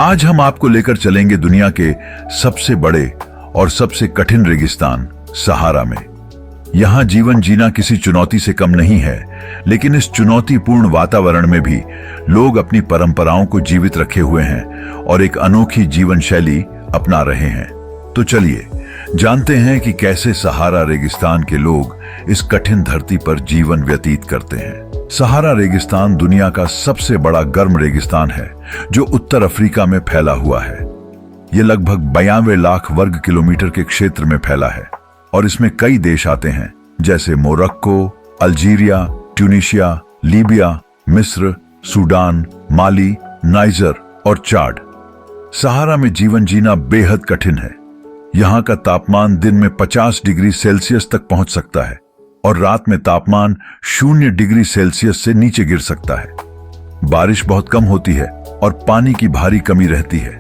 आज हम आपको लेकर चलेंगे दुनिया के सबसे बड़े और सबसे कठिन रेगिस्तान सहारा में। यहाँ जीवन जीना किसी चुनौती से कम नहीं है, लेकिन इस चुनौतीपूर्ण वातावरण में भी लोग अपनी परंपराओं को जीवित रखे हुए हैं और एक अनोखी जीवन शैली अपना रहे हैं। तो चलिए जानते हैं कि कैसे सहारा रेगिस्तान के लोग इस कठिन धरती पर जीवन व्यतीत करते हैं। सहारा रेगिस्तान दुनिया का सबसे बड़ा गर्म रेगिस्तान है, जो उत्तर अफ्रीका में फैला हुआ है। यह लगभग 92 लाख वर्ग किलोमीटर के क्षेत्र में फैला है और इसमें कई देश आते हैं, जैसे मोरक्को, अल्जीरिया, ट्यूनीशिया, लीबिया, मिस्र, सूडान, माली, नाइजर और चाड। सहारा में जीवन जीना बेहद कठिन है। यहाँ का तापमान दिन में 50 डिग्री सेल्सियस तक पहुंच सकता है और रात में तापमान 0 डिग्री सेल्सियस से नीचे गिर सकता है। बारिश बहुत कम होती है और पानी की भारी कमी रहती है।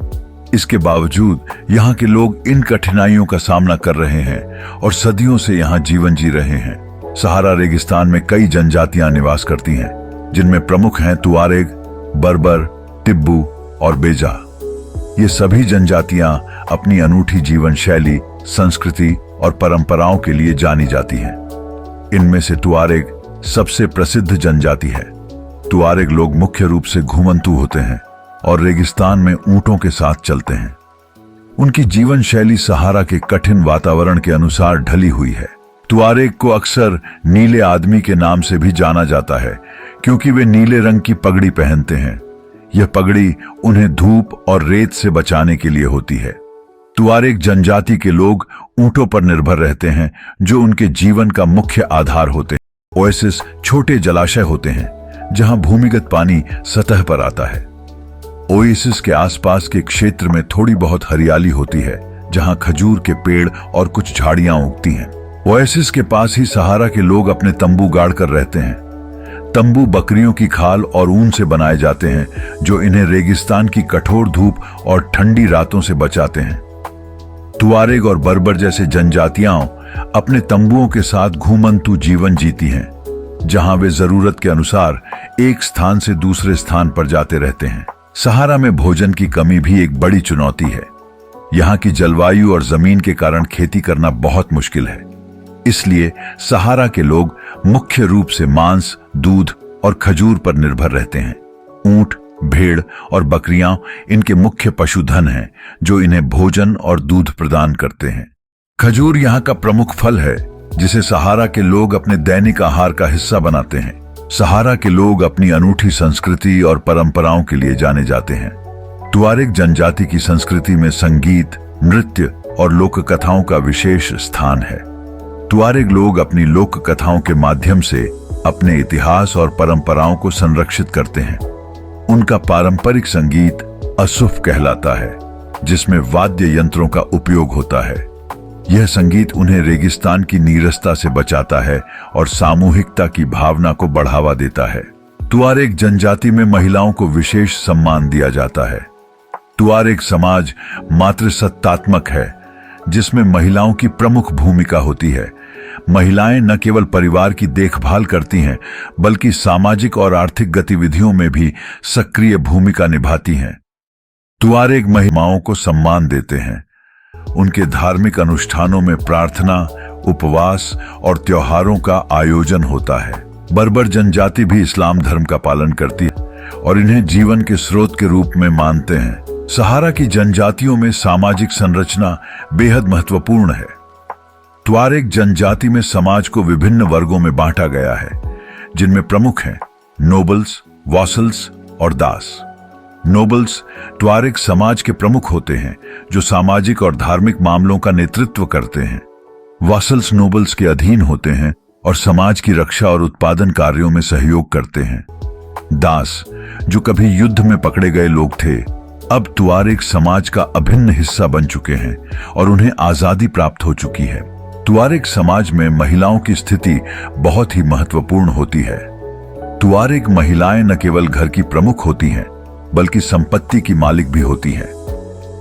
इसके बावजूद यहाँ के लोग इन कठिनाइयों का सामना कर रहे हैं और सदियों से यहाँ जीवन जी रहे हैं। सहारा रेगिस्तान में कई जनजातियां निवास करती हैं, जिनमें प्रमुख हैं तुआरेग, बर्बर, तिब्बू और बेजा। ये सभी जनजातियां अपनी अनूठी जीवन शैली, संस्कृति और परंपराओं के लिए जानी जाती हैं। इनमें से तुआरेग सबसे प्रसिद्ध जनजाति है। तुआरेग लोग मुख्य रूप से घुमंतू होते हैं और रेगिस्तान में ऊंटों के साथ चलते हैं। उनकी जीवन शैली सहारा के कठिन वातावरण के अनुसार ढली हुई है। तुआरेग को अक्सर नीले आदमी के नाम से भी जाना जाता है, क्योंकि वे नीले रंग की पगड़ी पहनते हैं। यह पगड़ी उन्हें धूप और रेत से बचाने के लिए होती है। तुआरेग जनजाति के लोग ऊंटों पर निर्भर रहते हैं, जो उनके जीवन का मुख्य आधार होते हैं। ओएसिस छोटे जलाशय होते हैं, जहां भूमिगत पानी सतह पर आता है। ओएसिस के आसपास के क्षेत्र में थोड़ी बहुत हरियाली होती है, जहां खजूर के पेड़ और कुछ झाड़ियां उगती हैं। ओएसिस के पास ही सहारा के लोग अपने तंबू गाड़कर रहते हैं। तंबू बकरियों की खाल और ऊन से बनाए जाते हैं, जो इन्हें रेगिस्तान की कठोर धूप और ठंडी रातों से बचाते हैं। तुआरेग और बर्बर जैसे जनजातियां अपने तंबुओं के साथ घुमंतू जीवन जीती हैं, जहां वे जरूरत के अनुसार एक स्थान से दूसरे स्थान पर जाते रहते हैं। सहारा में भोजन की कमी भी एक बड़ी चुनौती है। यहाँ की जलवायु और जमीन के कारण खेती करना बहुत मुश्किल है। इसलिए सहारा के लोग मुख्य रूप से मांस, दूध और खजूर पर निर्भर रहते हैं। ऊंट, भेड़ और बकरियां इनके मुख्य पशुधन हैं, जो इन्हें भोजन और दूध प्रदान करते हैं। खजूर यहाँ का प्रमुख फल है, जिसे सहारा के लोग अपने दैनिक आहार का हिस्सा बनाते हैं। सहारा के लोग अपनी अनूठी संस्कृति और परंपराओं के लिए जाने जाते हैं। तुआरेग जनजाति की संस्कृति में संगीत, नृत्य और लोक कथाओं का विशेष स्थान है। तुआरेग लोग अपनी लोक कथाओं के माध्यम से अपने इतिहास और परंपराओं को संरक्षित करते हैं। उनका पारंपरिक संगीत असुफ कहलाता है, जिसमें वाद्य यंत्रों का उपयोग होता है। यह संगीत उन्हें रेगिस्तान की नीरसता से बचाता है और सामूहिकता की भावना को बढ़ावा देता है। तुआरेग जनजाति में महिलाओं को विशेष सम्मान दिया जाता है। तुआरेग समाज मातृसत्तात्मक है, जिसमें महिलाओं की प्रमुख भूमिका होती है। महिलाएं न केवल परिवार की देखभाल करती हैं, बल्कि सामाजिक और आर्थिक गतिविधियों में भी सक्रिय भूमिका निभाती हैं। तुआरेग महिलाओं को सम्मान देते हैं। उनके धार्मिक अनुष्ठानों में प्रार्थना, उपवास और त्योहारों का आयोजन होता है। बर्बर जनजाति भी इस्लाम धर्म का पालन करती है और इन्हें जीवन के स्रोत के रूप में मानते हैं। सहारा की जनजातियों में सामाजिक संरचना बेहद महत्वपूर्ण है। तुआरेग जनजाति में समाज को विभिन्न वर्गों में बांटा गया है, जिनमें प्रमुख हैं नोबल्स, वासल्स और दास। नोबल्स तुआरेग समाज के प्रमुख होते हैं, जो सामाजिक और धार्मिक मामलों का नेतृत्व करते हैं। वासल्स नोबल्स के अधीन होते हैं और समाज की रक्षा और उत्पादन कार्यों में सहयोग करते हैं। दास, जो कभी युद्ध में पकड़े गए लोग थे, अब तुआरेग समाज का अभिन्न हिस्सा बन चुके हैं और उन्हें आजादी प्राप्त हो चुकी है। तुआरेग समाज में महिलाओं की स्थिति बहुत ही महत्वपूर्ण होती है। तुआरेग महिलाएं न केवल घर की प्रमुख होती हैं, बल्कि संपत्ति की मालिक भी होती हैं।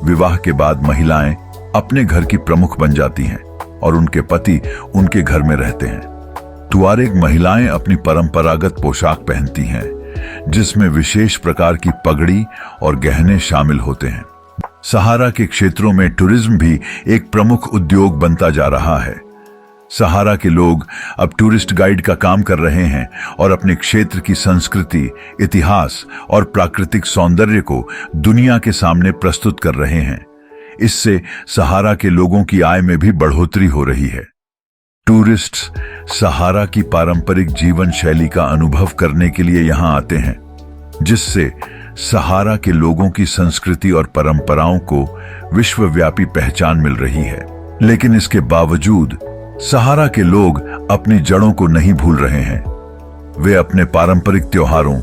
विवाह के बाद महिलाएं अपने घर की प्रमुख बन जाती हैं और उनके पति उनके घर में रहते हैं। तुआरेग महिलाएं अपनी परंपरागत पोशाक पहनती हैं, जिसमें विशेष प्रकार की पगड़ी और गहने शामिल होते हैं। सहारा के क्षेत्रों में टूरिज्म भी एक प्रमुख उद्योग बनता जा रहा है। सहारा के लोग अब टूरिस्ट गाइड का काम कर रहे हैं और अपने क्षेत्र की संस्कृति, इतिहास और प्राकृतिक सौंदर्य को दुनिया के सामने प्रस्तुत कर रहे हैं। इससे सहारा के लोगों की आय में भी बढ़ोतरी हो रही है। टूरिस्ट्स सहारा की पारंपरिक जीवन शैली का अनुभव करने के लिए यहां आते हैं, जिससे सहारा के लोगों की संस्कृति और परंपराओं को विश्वव्यापी पहचान मिल रही है। लेकिन इसके बावजूद सहारा के लोग अपनी जड़ों को नहीं भूल रहे हैं। वे अपने पारंपरिक त्योहारों,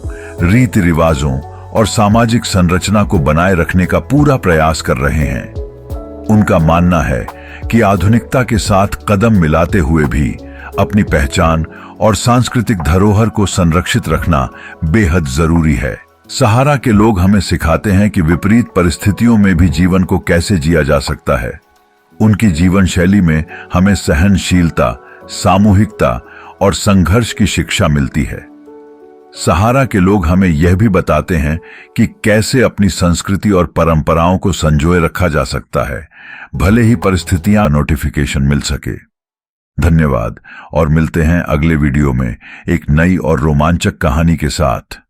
रीति रिवाजों और सामाजिक संरचना को बनाए रखने का पूरा प्रयास कर रहे हैं। उनका मानना है कि आधुनिकता के साथ कदम मिलाते हुए भी अपनी पहचान और सांस्कृतिक धरोहर को संरक्षित रखना बेहद जरूरी है। सहारा के लोग हमें सिखाते हैं कि विपरीत परिस्थितियों में भी जीवन को कैसे जिया जा सकता है। उनकी जीवन शैली में हमें सहनशीलता, सामूहिकता और संघर्ष की शिक्षा मिलती है। सहारा के लोग हमें यह भी बताते हैं कि कैसे अपनी संस्कृति और परंपराओं को संजोए रखा जा सकता है, भले ही परिस्थितियां नोटिफिकेशन मिल सके। धन्यवाद और मिलते हैं अगले वीडियो में एक नई और रोमांचक कहानी के साथ।